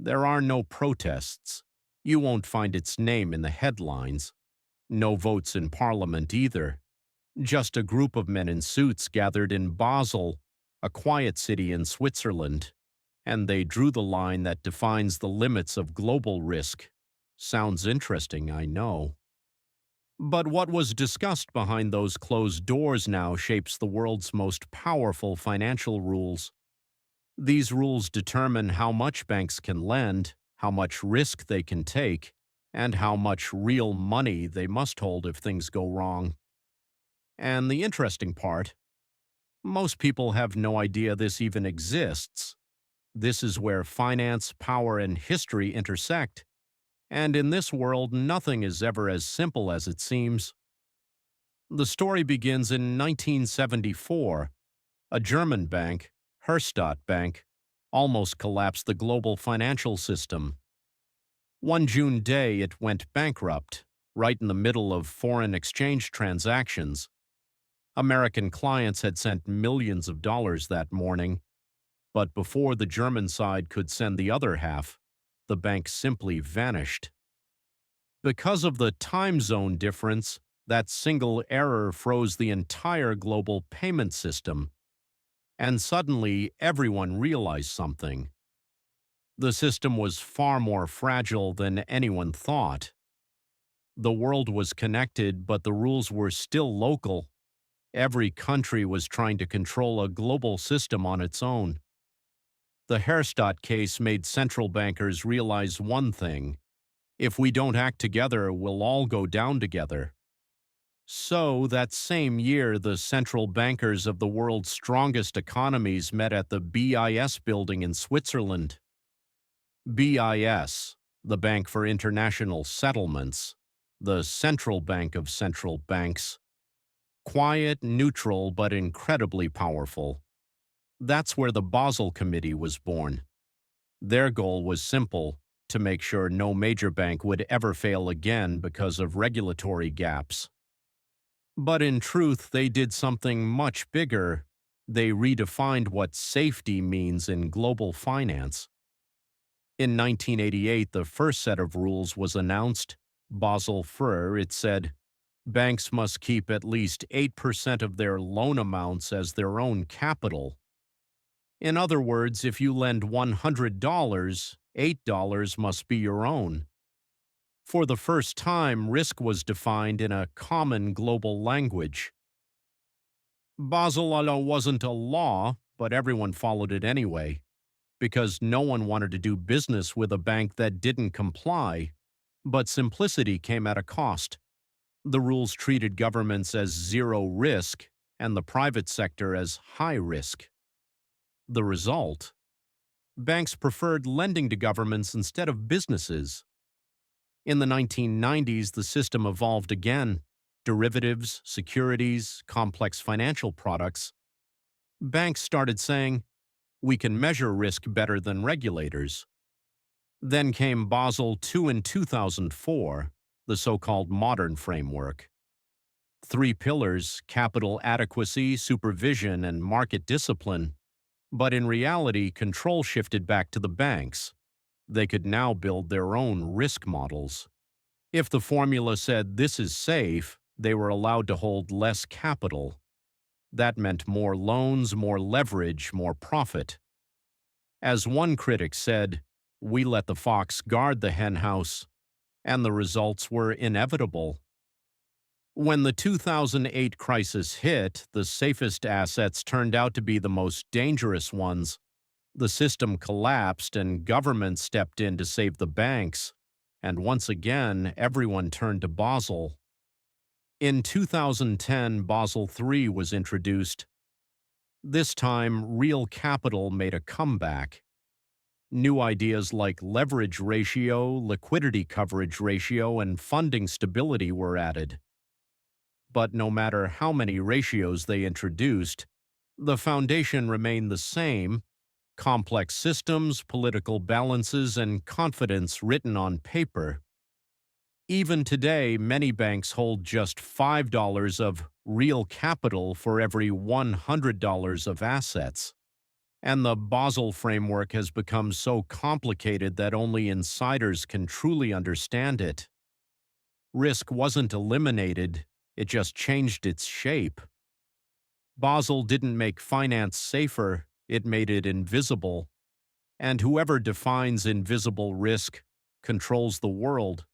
There are no protests. You won't find its name in the headlines. No votes in parliament either. Just a group of men in suits gathered in Basel, a quiet city in Switzerland, and they drew the line that defines the limits of global risk. Sounds interesting, I know. But what was discussed behind those closed doors now shapes the world's most powerful financial rules. These rules determine how much banks can lend, how much risk they can take, and how much real money they must hold if things go wrong. And the interesting part, most people have no idea this even exists. This is where finance, power, and history intersect. And in this world, nothing is ever as simple as it seems. The story begins in 1974. A German bank, Herstatt Bank, almost collapsed the global financial system. One June day, it went bankrupt, right in the middle of foreign exchange transactions. American clients had sent millions of dollars that morning, but before the German side could send the other half, the bank simply vanished. Because of the time zone difference, that single error froze the entire global payment system. And suddenly, everyone realized something. The system was far more fragile than anyone thought. The world was connected, but the rules were still local. Every country was trying to control a global system on its own. The Herstatt case made central bankers realize one thing: if we don't act together, we'll all go down together. So, that same year, the central bankers of the world's strongest economies met at the BIS building in Switzerland. BIS, the Bank for International Settlements, the central bank of central banks. Quiet, neutral, but incredibly powerful. That's where the Basel Committee was born. Their goal was simple: to make sure no major bank would ever fail again because of regulatory gaps. But in truth, they did something much bigger. They redefined what safety means in global finance. In 1988, the first set of rules was announced, Basel IV. It said, banks must keep at least 8% of their loan amounts as their own capital. In other words, if you lend $100, $8 must be your own. For the first time, risk was defined in a common global language. Basel wasn't a law, but everyone followed it anyway, because no one wanted to do business with a bank that didn't comply. But simplicity came at a cost. The rules treated governments as zero risk and the private sector as high risk. The result? Banks preferred lending to governments instead of businesses. In the 1990s, the system evolved again. Derivatives, securities, complex financial products. Banks started saying, we can measure risk better than regulators. Then came Basel II in 2004, the so-called modern framework. 3 pillars: capital adequacy, supervision, and market discipline. But in reality, control shifted back to the banks. They could now build their own risk models. If the formula said this is safe, they were allowed to hold less capital. That meant more loans, more leverage, more profit. As one critic said, we let the fox guard the henhouse, and the results were inevitable. When the 2008 crisis hit, the safest assets turned out to be the most dangerous ones. The system collapsed and government stepped in to save the banks, and once again, everyone turned to Basel. In 2010, Basel III was introduced. This time, real capital made a comeback. New ideas like leverage ratio, liquidity coverage ratio, and funding stability were added. But no matter how many ratios they introduced, the foundation remained the same: complex systems, political balances, and confidence written on paper. Even today, many banks hold just $5 of real capital for every $100 of assets. And the Basel framework has become so complicated that only insiders can truly understand it. Risk wasn't eliminated, it just changed its shape. Basel didn't make finance safer, it made it invisible. And whoever defines invisible risk controls the world.